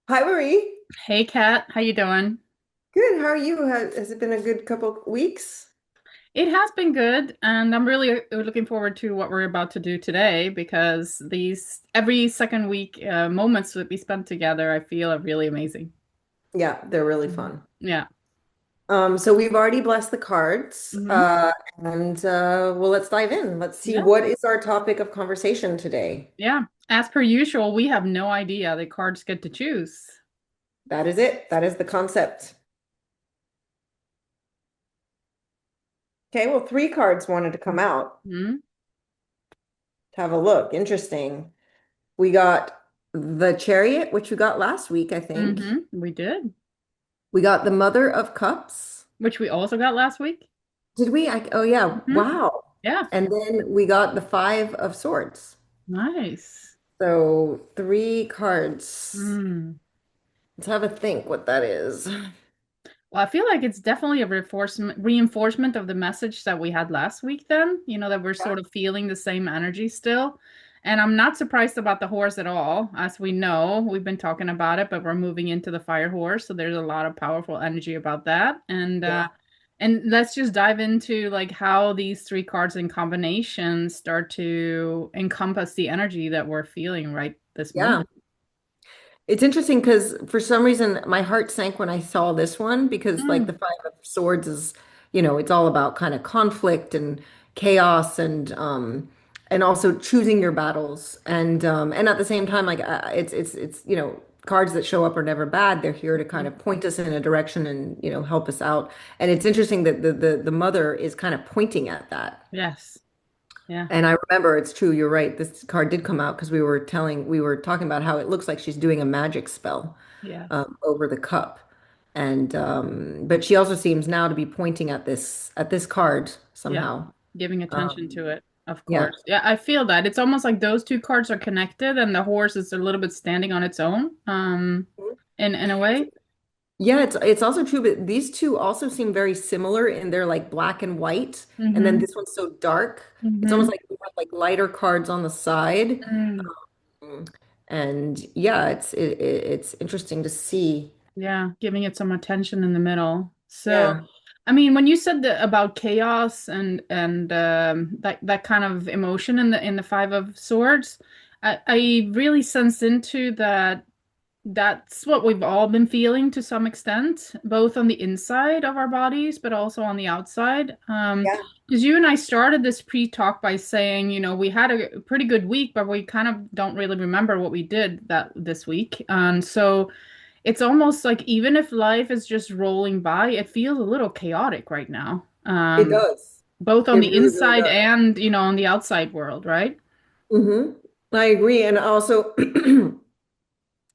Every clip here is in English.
Hi, Marie. Hey Kat, how you doing? Good. How are you? Has it been a good couple weeks? It has been good, and I'm really looking forward to what we're about to do today because these every second week moments that we spend together, I feel are really amazing. Yeah, they're really Mhm. fun. Yeah. So we've already blessed the cards, Hmm. and well, let's dive in. Let's see Yeah. what is our topic of conversation today. Yeah. As per usual, we have no idea. The cards get to choose. That is it. That is the concept. Okay, well, three cards wanted to come out Hmm. to have a look. Interesting. We got the Chariot, which we got last week, I think. We did, We got the Mother of Cups. which we also got last week. Did we? Oh, yeah. Hmm. Wow. Yeah. And then we got the Five of Swords. Nice. So three cards. Mm. Let's have a think what that is. Well, I feel like it's definitely a reinforcement of the message that we had last week then, that we're Yeah. sort of feeling the same energy still. And I'm not surprised about the horse at all. As we know, we've been talking about it, but we're moving into the fire horse, so there's a lot of powerful energy about that. And let's just dive into like how these three cards in combination start to encompass the energy that we're feeling right this Yeah. moment. It's interesting because for some reason my heart sank when I saw this one because like the Mm, Five of Swords is, it's all about kind of conflict and chaos and also choosing your battles and at the same time like it's cards that show up are never bad. They're here to kind mhm. of point us in a direction and help us out. And it's interesting that the mother is kind of pointing at that. Yes. Yeah. And I remember it's true, you're right. This card did come out because we were talking about how it looks like she's doing a magic spell Yes. over the cup. And but she also seems now to be pointing at this card Yeah, somehow. giving attention Um, to it, of yeah. course. Yeah, I feel that. It's almost like those two cards are connected and the horse is a little bit standing on its own, in a way. Yeah, it's also true, but these two also seem very similar in their like black and white, and then Mm-hmm. this one's so dark. It's almost Mm-hmm. like we have like lighter cards on the side. Mm. And yeah, it's interesting to see. Yeah, giving it some attention in the middle. So, Yeah. I mean, when you said about chaos and that kind of emotion in the Five of Swords, I really sense into that. That's what we've all been feeling to some extent, both on the inside of our bodies, but also on the outside. Yeah. Because you and I started this pre-talk by saying, we had a pretty good week, but we kind of don't really remember what we did that this week. And so it's almost like even if life is just rolling by, it feels a little chaotic right now. It does. Both on It the really, really inside does. and, on the outside world, right? Hmm. I agree. And also,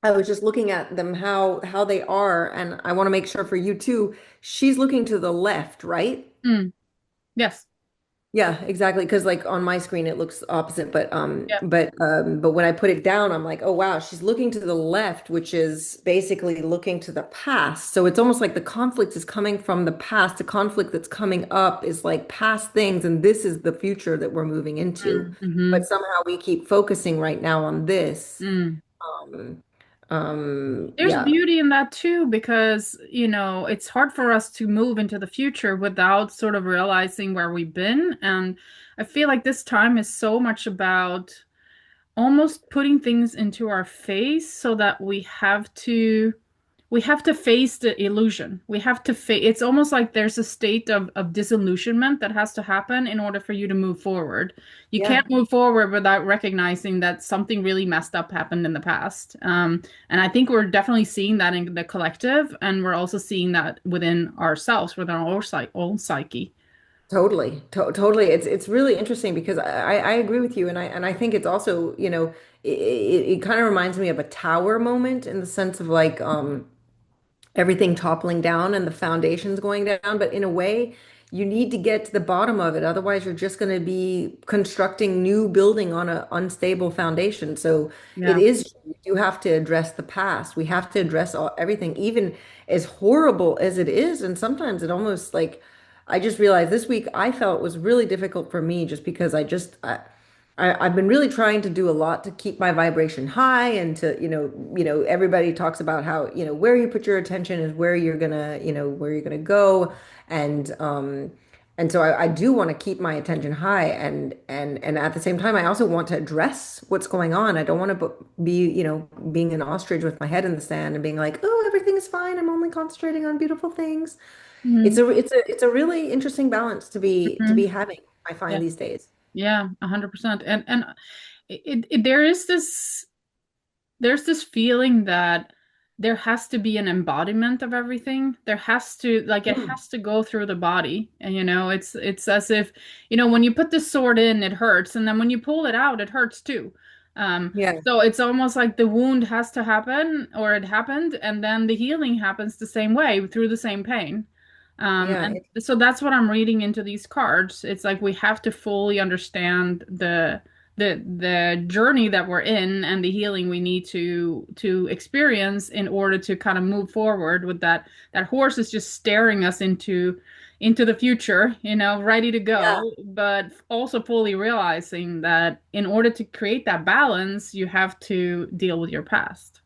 I was just looking at them how they are, and I want to make sure for you too. She's looking to the left, right? Mm, yes. Yeah, exactly. Because like on my screen it looks opposite, but Yeah. but when I put it down, I'm like, oh wow, she's looking to the left, which is basically looking to the past. So it's almost like the conflict is coming from the past. The conflict that's coming up is like past things, and this is the future that we're moving into. But Mm-hmm. somehow we keep focusing right now on this. Mm. Um, There's yeah, beauty in that too, because, it's hard for us to move into the future without sort of realizing where we've been. And I feel like this time is so much about almost putting things into our face so that we have to face the illusion. We have to face it's almost like there's a state of disillusionment that has to happen in order for you to move forward. You yeah. can't move forward without recognizing that something really messed up happened in the past. And I think we're definitely seeing that in the collective, and we're also seeing that within ourselves, within our own psyche. Totally, totally. It's really interesting because I agree with you, and I think it's also, it kind of reminds me of a tower moment in the sense of like everything toppling down and the foundations going down. But in a way, you need to get to the bottom of it. Otherwise, you're just going to be constructing new building on an unstable foundation. So it Yeah. is, we do have to address the past. We have to address everything, even as horrible as it is. And sometimes it almost like, I just realized this week I felt was really difficult for me just because I've been really trying to do a lot to keep my vibration high and to, everybody talks about how, where you put your attention is where you're gonna, where you're gonna go. And so I do want to keep my attention high and at the same time I also want to address what's going on. I don't want to be, being an ostrich with my head in the sand and being like, oh, everything's fine. I'm only concentrating on beautiful things. Hmm. It's a really interesting balance to Hmm. be having, I find Yeah. these days. Yeah, 100%. And there is this there's this feeling that there has to be an embodiment of everything. There has to like it Mm. has to go through the body. And it's as if, when you put the sword in, it hurts, and then when you pull it out, it hurts too. Yeah. So it's almost like the wound has to happen or it happened, and then the healing happens the same way through the same pain. Yeah. And so that's what I'm reading into these cards. It's like we have to fully understand the journey that we're in and the healing we need to experience in order to kind of move forward with that horse is just staring us into the future, ready to Yeah. go, but also fully realizing that in order to create that balance, you have to deal with your past.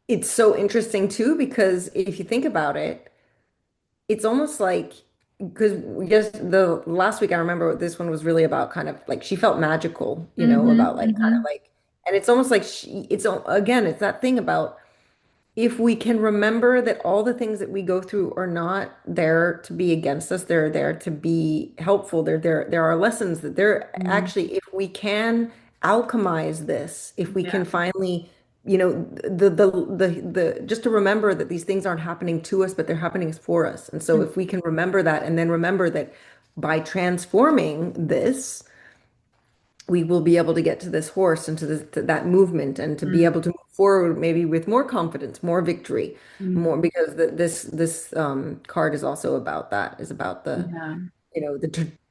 It's so interesting too, because if you think about it, it's almost like because just the last week I remember this one was really about kind of like she felt magical, about like kind of Hmm. like, and it's almost like again, it's that thing about if we can remember that all the things that we go through are not there to be against us, they're there to be helpful. There are lessons that they're Hmm. actually, if we can alchemize this, if we Yeah. can finally, just to remember that these things aren't happening to us, but they're happening for us. And so if we can remember that and then remember that by transforming this, we will be able to get to this horse and to that movement and to be Hmm. able to move forward maybe with more confidence, more victory, Hmm. more because this card is also about that, is about the, Yeah.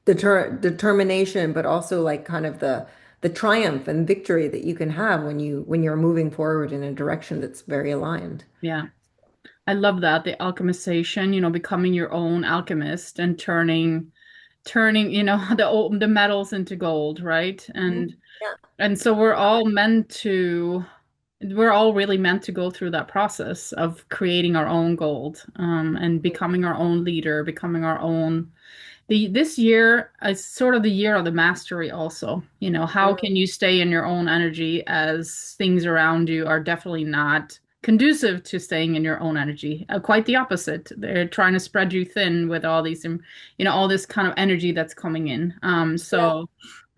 determination, but also like kind of the triumph and victory that you can have when you're moving forward in a direction that's very aligned. Yeah. I love that, the alchemization, becoming your own alchemist and turning, the metals into gold, right? Mhm. Yeah. And so we're all really meant to go through that process of creating our own gold, and becoming our own leader, becoming our own. This year is sort of the year of the mastery also. How Mm. can you stay in your own energy as things around you are definitely not conducive to staying in your own energy. Quite the opposite. They're trying to spread you thin with all these, all this kind of energy that's coming in. Yeah. So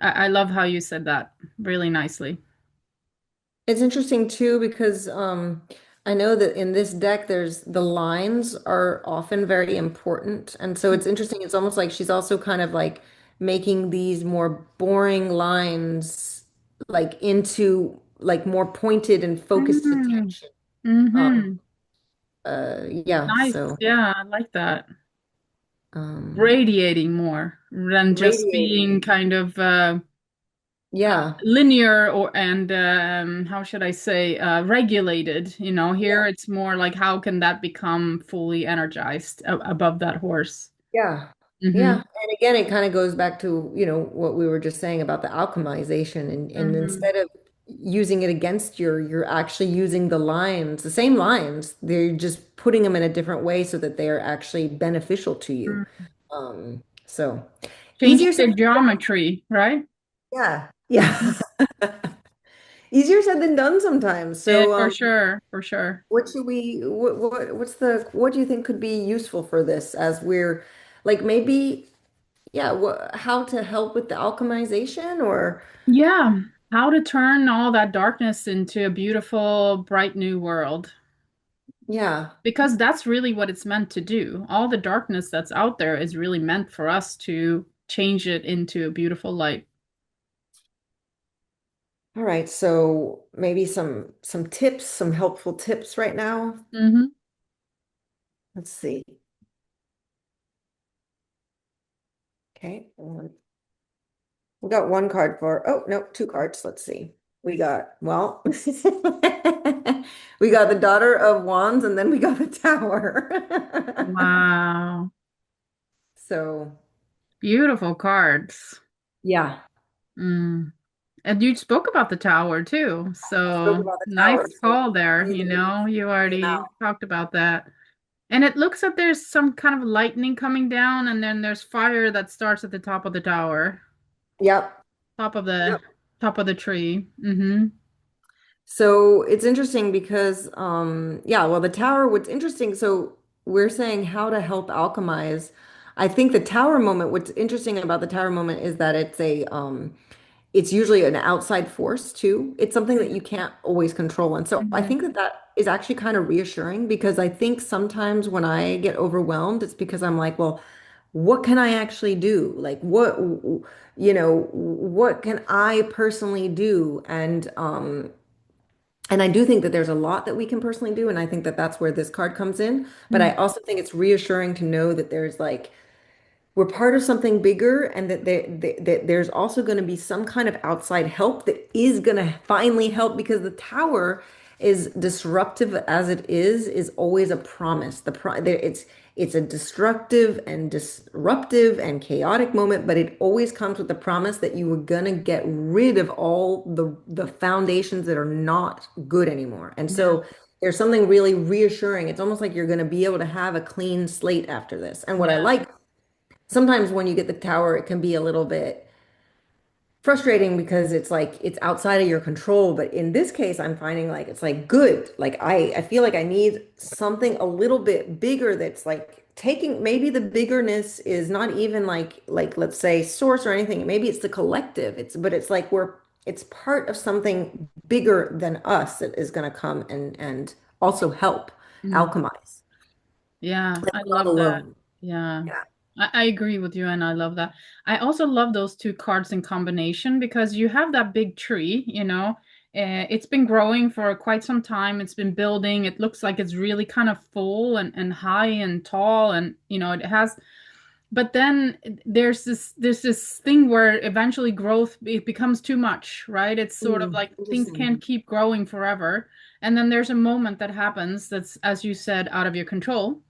I love how you said that really nicely. It's interesting too because I know that in this deck there's the lines are often very important. And so it's interesting. It's almost like she's also kind of like making these more boring lines like into like more pointed and focused Mm-hmm. attention. Um Mm-hmm. yeah, Nice. so Yeah, I like that. um Radiating more than just being radiating. kind of Yeah. linear or and how should I say regulated. Here it's more like how can that become fully energized above that horse. Yeah. Mm-hmm. Yeah. And again, it kind of goes back to, what we were just saying about the alchemization and Mm-hmm. instead of using it against you're actually using the lines, the same lines, they're just putting them in a different way so that they are actually beneficial to you. So Changing easier said the than done. geometry, right? Yeah. Yeah. Easier said than done sometimes. Yeah, So for sure, for sure. what should we what do you think could be useful for this as we're like maybe yeah, how to help with the alchemization or Yeah, how to turn all that darkness into a beautiful, bright new world. yeah. Because that's really what it's meant to do. All the darkness that's out there is really meant for us to change it into a beautiful light. All right, so maybe some tips, some helpful tips right now. Hmm. Let's see. Okay. We got one card for, oh, no, two cards. Let's see. We got, well, we got the Daughter of Wands and then we got the Tower. Wow. So, Beautiful cards. yeah. Mm. And you spoke about the tower too. I spoke So about the nice tower, so call there. funny You that it know, you came already out. talked about that. And it looks like there's some kind of lightning coming down, and then there's fire that starts at the top of the tower, Yep. top of the Yep. top of the tree. Mm-hmm. So it's interesting because, yeah, well, the tower, what's interesting, so we're saying how to help alchemize. I think the tower moment, what's interesting about the tower moment is that it's usually an outside force too. It's something that you can't always control. And so I Mm-hmm. think that that is actually kind of reassuring because I think sometimes when I get overwhelmed, it's because I'm like, well, what can I actually do? Like what can I personally do? And I do think that there's a lot that we can personally do, and I think that that's where this card comes in. But I also think it's reassuring to know that there's like we're part of something bigger, and that that there's also going to be some kind of outside help that is going to finally help because the tower is disruptive as it is always a promise. It's a destructive and disruptive and chaotic moment, but it always comes with the promise that you were going to get rid of all the foundations that are not good anymore. And Yeah. so there's something really reassuring. It's almost like you're going to be able to have a clean slate after this. And what I Yeah. like sometimes when you get the tower, it can be a little bit frustrating because it's like it's outside of your control. But in this case, I'm finding like it's like good. Like I feel like I need something a little bit bigger that's like taking maybe the biggerness is not even like let's say source or anything. Maybe it's the collective. It's like we're it's part of something bigger than us that is going to come and also help Mm. alchemize. Yeah, Like I we're not love that. alone. Yeah. Yeah. I agree with you and I love that. I also love those two cards in combination because you have that big tree, it's been growing for quite some time. It's been building. It looks like it's really kind of full and high and tall and it has but then there's this thing where eventually growth it becomes too much, right? It's sort of like things Interesting. can't keep growing forever. And then there's a moment that happens that's, as you said, out of your control.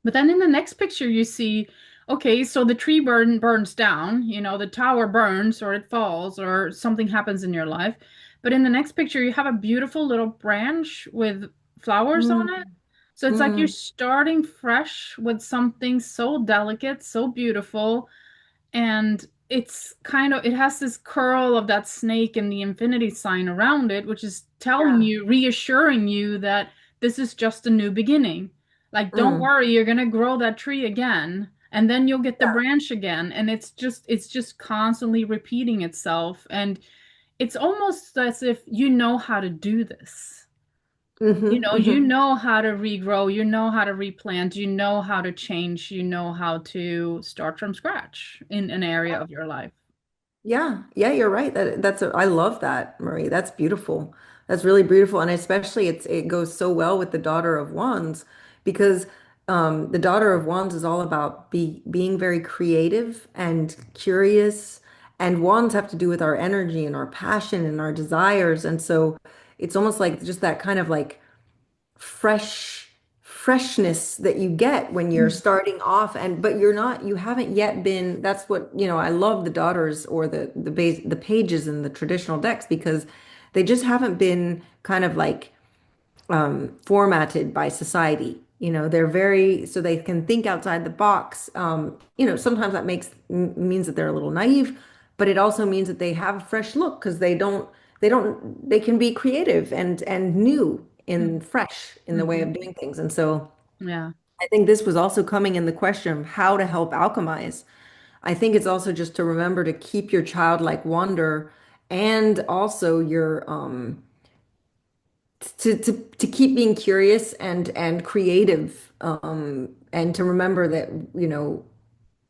But then in the next picture, you see, okay, so the tree burns down, the tower burns or it falls or something happens in your life. But in the next picture, you have a beautiful little branch with flowers on it. Mm, So it's like you're mm, starting fresh with something so delicate, so beautiful, and it has this curl of that snake and the infinity sign around it, which is telling yeah. you, reassuring you that this is just a new beginning. Like, don't Mm, worry, you're gonna grow that tree again, and then you'll get the yeah. branch again, and it's just constantly repeating itself, and it's almost as if you know how to do this. You Hmm. know how to regrow, you know how to replant, you know how to change, you know how to start from scratch in an area of your life. Yeah. Yeah, you're right. I love that, Marie. That's beautiful. That's really beautiful. And especially it goes so well with the Daughter of Wands because the Daughter of Wands is all about being very creative and curious. And wands have to do with our energy and our passion and our desires. And so it's almost like just that kind of like freshness that you get when you're Mm. starting off but you haven't yet been that's what I love the daughters or the pages in the traditional decks because they just haven't been kind of like formatted by society. They're very so they can think outside the box. Sometimes that means that they're a little naive, but it also means that they have a fresh look because they can be creative and new and fresh in the way Mm-hmm. of doing things. And so Yeah. I think this was also coming in the question of how to help alchemize. I think it's also just to remember to keep your childlike wonder and also your to keep being curious and creative and to remember that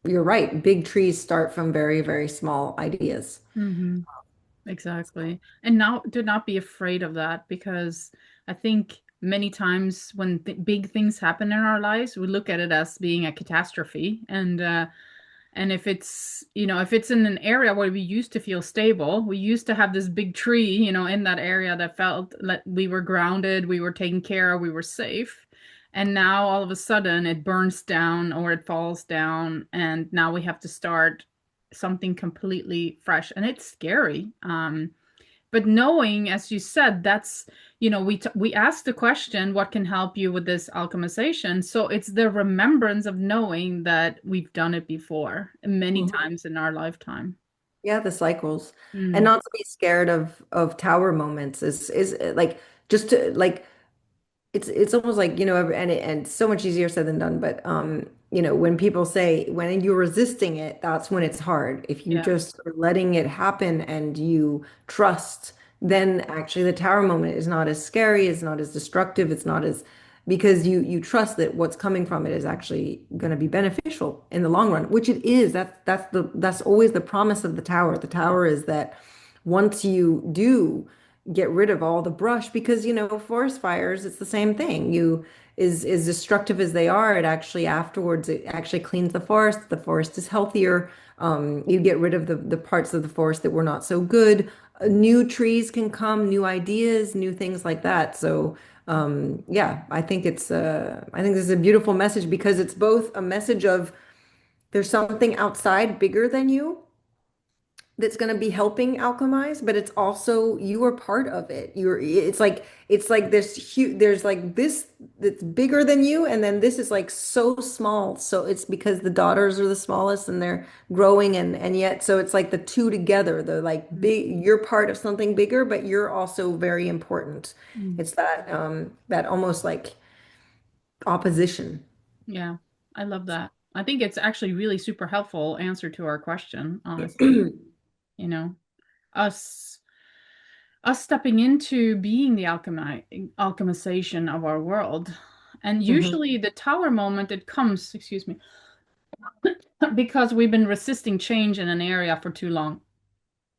you're right, big trees start from very very small ideas. Mm-hmm. Exactly. And now do not be afraid of that because I think many times when big things happen in our lives, we look at it as being a catastrophe. And if it's in an area where we used to feel stable, we used to have this big tree, in that area that felt like we were grounded, we were taken care of, we were safe. And now all of a sudden it burns down or it falls down, and now we have to start something completely fresh. And it's scary. But knowing, as you said, that's, we asked the question, what can help you with this alchemization? So it's the remembrance of knowing that we've done it before many Mhm. times in our lifetime. Yeah, the cycles. And Mm, not to be scared of tower moments is like just to like it's almost like, and it's so much easier said than done, but when people say when you're resisting it, that's when it's hard. If you yeah. just are letting it happen and you trust, then actually the tower moment is not as scary, it's not as destructive, it's not as because you trust that what's coming from it is actually going to be beneficial in the long run, which it is. That's always the promise of the tower. The tower is that once you do get rid of all the brush, because forest fires, it's the same thing. You is destructive as they are, it actually afterwards it actually cleans the forest. The forest is healthier. You get rid of the parts of the forest that were not so good. New trees can come, new ideas, new things like that. So yeah, I think this is a beautiful message because it's both a message of there's something outside bigger than you that's going to be helping alchemize, but it's also you are part of it. It's like this huge, there's like this that's bigger than you, and then this is like so small. So it's because the daughters are the smallest and they're growing, and yet so it's like the two together. They're like big, you're part of something bigger, but you're also very important. Mm. It's that almost like opposition. Yeah, I love that. I think it's actually really super helpful answer to our question, honestly. You know, us us stepping into being the alchemization of our world. And Mhm. usually the tower moment, it comes, excuse me, because we've been resisting change in an area for too long.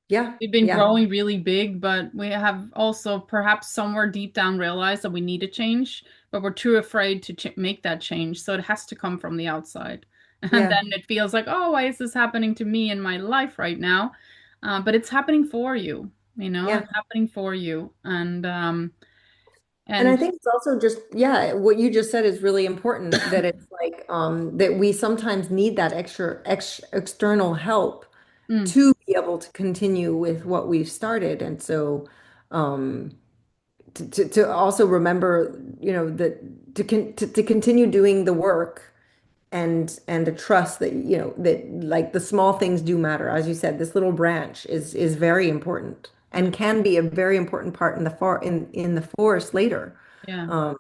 Yeah, We've been yeah, growing really big, but we have also perhaps somewhere deep down realized that we need a change, but we're too afraid to ch make that change. So it has to come from the outside. And yeah. then it feels like, oh, why is this happening to me in my life right now? But it's happening for you, Yeah. it's happening for you. And I And think it's also just, yeah, what you just said is really important that it's like that we sometimes need that external help mm, to be able to continue with what we've started. And so um to also remember, that to continue doing the work and to trust that, that like the small things do matter. As you said, this little branch is very important yeah, and can be a very important part in the forest later. yeah. Um,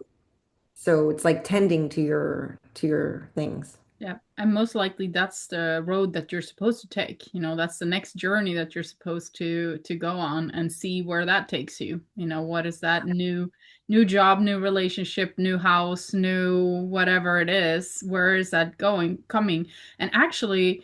so it's like tending to your things. Yeah, and most likely that's the road that you're supposed to take. That's the next journey that you're supposed to go on and see where that takes you. What is that new job, new relationship, new house, new whatever it is, where is that coming? And actually,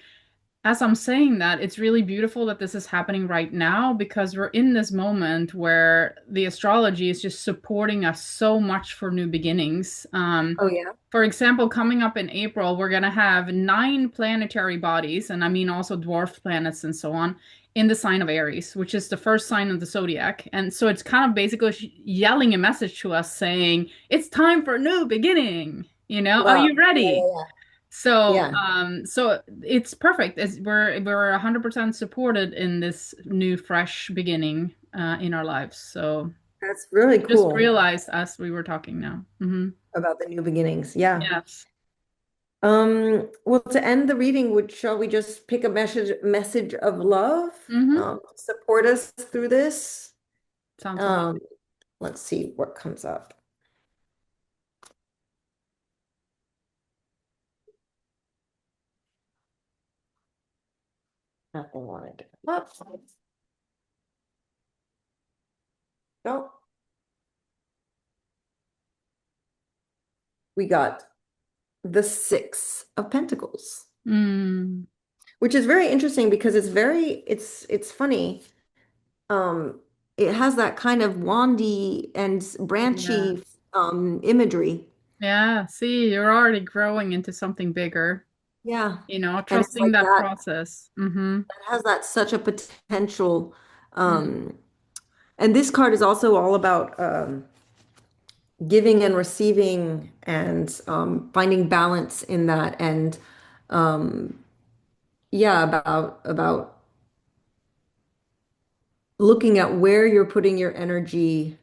as I'm saying that, it's really beautiful that this is happening right now because we're in this moment where the astrology is just supporting us so much for new beginnings. Oh yeah. For example, coming up in April, we're going to have 9 planetary bodies, and I mean also dwarf planets and so on, in the sign of Aries, which is the first sign of the zodiac. And so it's kind of basically yelling a message to us saying, it's time for a new beginning. Are Wow. you ready? Yeah, So, yeah, yeah. so it's perfect. We're 100% supported in this new, fresh beginning in our lives. So That's really just cool realized as we were talking now. about the new beginnings. Yeah. Yes. Well, to end the reading, shall we just pick a message of love, hmm to support us through this? Sounds amazing. Um, let's see what comes up. Nothing wanted to come up. No, we got the Six of Pentacles, Mm, which is very interesting because it's funny. Um, it has that kind of wandy and yeah. branchy imagery. Yeah. See, you're already growing into something bigger, Yeah. And it's trusting like that that. process. Hmm It has that such a potential. Mm, Um, and this card is also all about giving and receiving and finding balance in that. And yeah, about looking at where you're putting your energy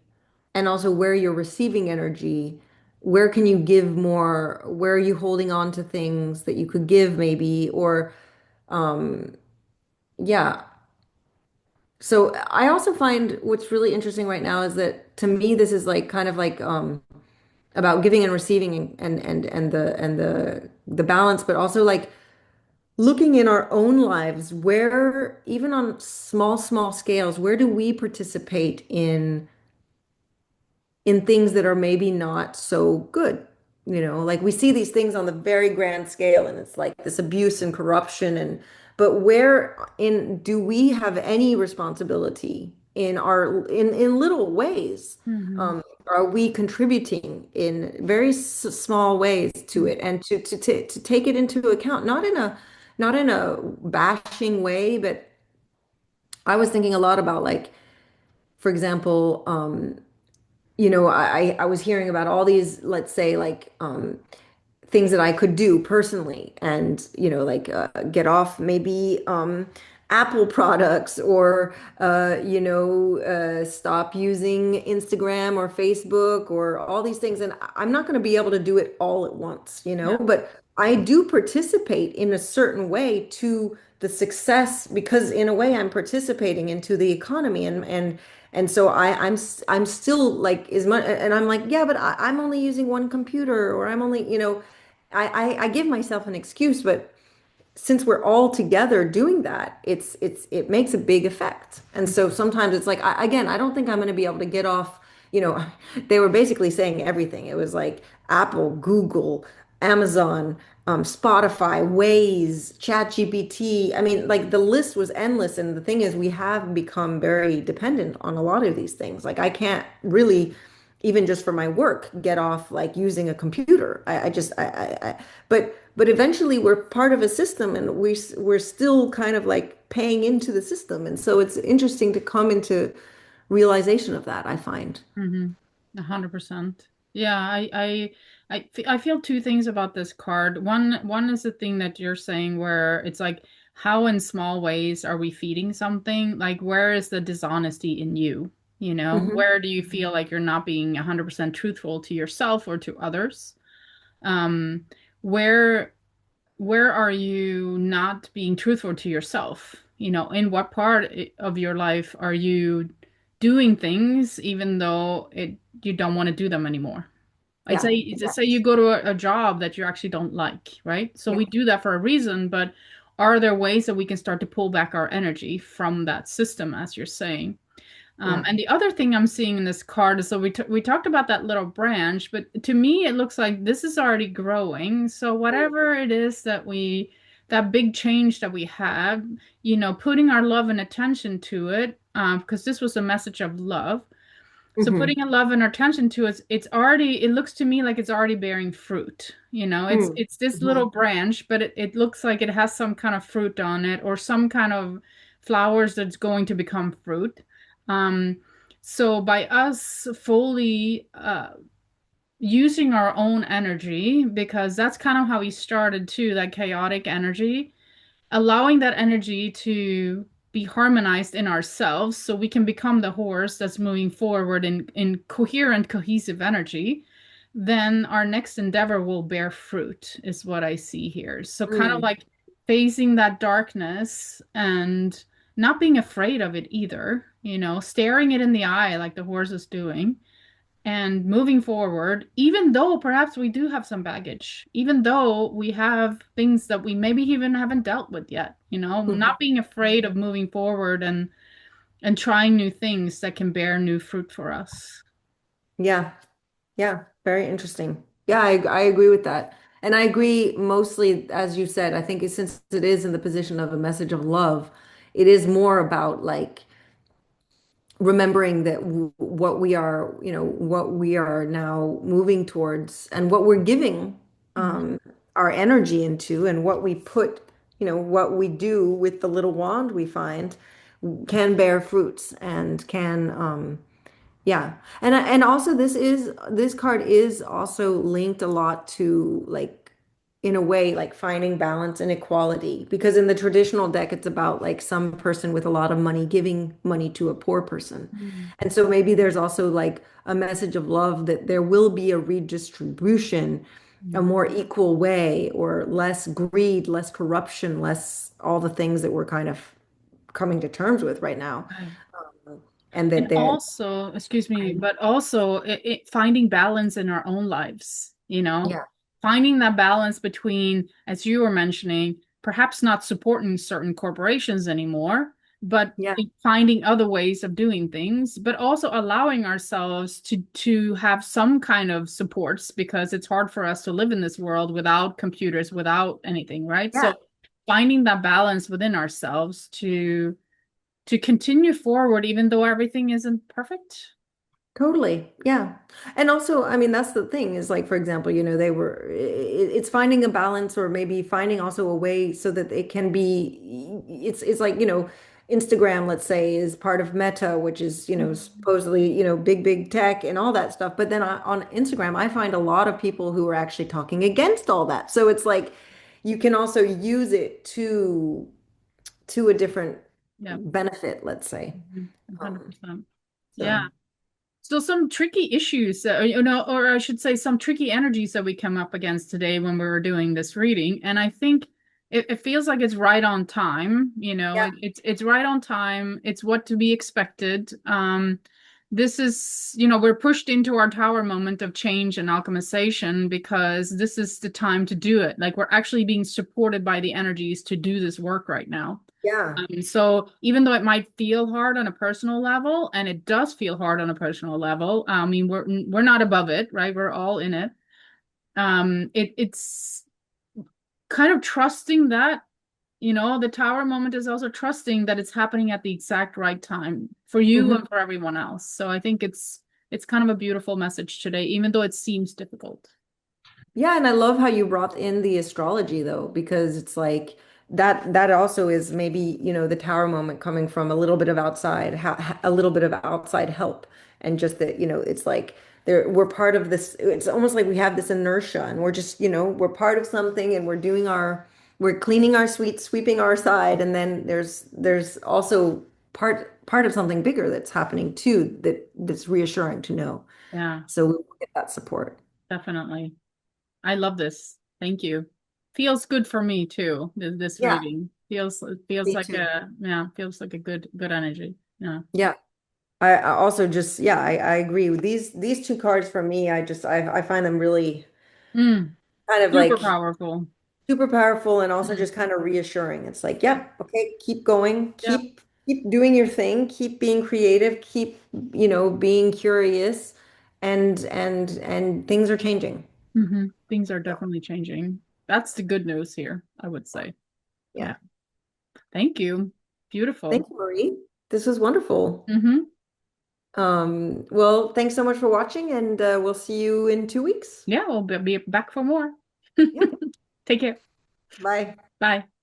and also where you're receiving energy. Where can you give more? Where are you holding on to things that you could give maybe? Or yeah. So I also find what's really interesting right now is that to me this is like kind of like about giving and receiving and the balance, but also like looking in our own lives where even on small scales, where do we participate in things that are maybe not so good. Like we see these things on the very grand scale and it's like this abuse and corruption but where in do we have any responsibility in little ways? Hmm. Are we contributing in very small ways to it and to take it into account, not in a bashing way, but I was thinking a lot about like, for example, I was hearing about all these, let's say, like things that I could do personally, and like get off maybe Apple products, or stop using Instagram or Facebook or all these things. And I'm not going to be able to do it all at once, Yeah. but I do participate in a certain way to the success because in a way I'm participating into the economy and so I'm still like as much, and I'm like, yeah, but I'm only using one computer, or I'm only, I give myself an excuse, but since we're all together doing that, it makes a big effect. And so sometimes it's like, again, I don't think I'm going to be able to get off, you know, they were basically saying everything. It was like Apple, Google, Amazon, Spotify, Waze, ChatGPT. I mean, like the list was endless. And the thing is, we have become very dependent on a lot of these things. Like I can't really, even just for my work, get off like using a computer. I just but eventually we're part of a system and we're still kind of like paying into the system. And so it's interesting to come into realization of that, I find. Mm-hmm. 100%. Yeah, I feel two things about this card. One is the thing that you're saying where it's like, how in small ways are we feeding something? Like, where is the dishonesty in you? You know, Hmm. where do you feel like you're not being 100% truthful to yourself or to others? Um, where where are you not being truthful to yourself? You know, in what part of your life are you doing things even though it you don't want to do them anymore? I'd Yeah, say just say you go to a job that you actually don't like, right? So yeah, we do that for a reason, but are there ways that we can start to pull back our energy from that system, as you're saying? yeah. And the other thing I'm seeing in this card is so we talked about that little branch, but to me it looks like this is already growing. So whatever it is that big change that we have, putting our love and attention to it, because this was a message of love. So Hmm. putting a love and attention to it, it looks to me like it's already bearing fruit. It's this Hmm. little branch, but it looks like it has some kind of fruit on it or some kind of flowers that's going to become fruit. Um, so by us fully using our own energy, because that's kind of how we started too, that chaotic energy, allowing that energy to be harmonized in ourselves so we can become the horse that's moving forward in coherent, cohesive energy, then our next endeavor will bear fruit, is what I see here. So, kind of Mm. like facing that darkness and not being afraid of it either, staring it in the eye like the horse is doing and moving forward, even though perhaps we do have some baggage, even though we have things that we maybe even haven't dealt with yet, Mhm. not being afraid of moving forward and trying new things that can bear new fruit for us. Yeah, yeah, very interesting. Yeah, I agree with that. And I agree mostly, as you said, I think since it is in the position of a message of love, it is more about like remembering that what we are, what we are now moving towards and what we're giving Mhm. our energy into and what we put, what we do with the little wand we find can bear fruits and can, yeah. And also this card is also linked a lot to like in a way, like finding balance and equality. Because in the traditional deck, it's about like some person with a lot of money giving money to a poor person. Mm. And so maybe there's also like a message of love that there will be a redistribution, a Mm. more equal way, or less greed, less corruption, less all the things that we're kind of coming to terms with right now. Right. And And that they're, also, excuse me, but also finding balance in our own lives, yeah, finding that balance between, as you were mentioning, perhaps not supporting certain corporations anymore, but yeah, finding other ways of doing things, but also allowing ourselves to have some kind of supports because it's hard for us to live in this world without computers, without anything, right? yeah. So finding that balance within ourselves to continue forward, even though everything isn't perfect. Totally. Yeah. And also, I mean, that's the thing is like, for example, they were, it's finding a balance or maybe finding also a way so that it can be, it's like, Instagram, let's say, is part of Meta, which is, Mhm. supposedly, big tech and all that stuff. But then on Instagram, I find a lot of people who are actually talking against all that. So it's like you can also use it to a different Yeah. benefit, let's say. Mhm. Um, 100%. Yeah. so Still some tricky issues, or I should say some tricky energies that we come up against today when we were doing this reading. And I think it feels like it's right on time. yeah, It's right on time. It's what to be expected. This is, we're pushed into our tower moment of change and alchemization because this is the time to do it. Like we're actually being supported by the energies to do this work right now. yeah. So even though it might feel hard on a personal level, and it does feel hard on a personal level, I mean we're not above it, right? We're all in it. It's kind of trusting that, the tower moment is also trusting that it's happening at the exact right time for you Mhm. and for everyone else. So I think it's kind of a beautiful message today, even though it seems difficult. Yeah, and I love how you brought in the astrology though, because it's like that also is maybe, the tower moment coming from a little bit of outside, a little bit of outside help. And just that, it's like we're part of this, it's almost like we have this inertia and we're just, we're part of something and we're cleaning our suite, sweeping our side, and then there's also part of something bigger that's happening too that's reassuring to know. Yeah, So we get that support. definitely. I love this. Thank you. Feels good for me too. This Yeah, reading feels me like too. feels like a good energy. Yeah. Yeah. I also just, yeah, I agree with these two cards for me. I find them really Mm, kind of super like powerful. super powerful and also Mm, just kind of reassuring. It's like, yep, okay, keep going, yep. keep doing your thing, keep being creative, keep, being curious, and things are changing. Things are So, definitely changing. That's the good news here, I would say. Yeah. yeah. Thank you. Beautiful. Thank you, Marie. This was wonderful. Hmm. Well, thanks so much for watching, and we'll see you in 2 weeks. Yeah, we'll be back for more. Yeah. Take care. Bye. Bye.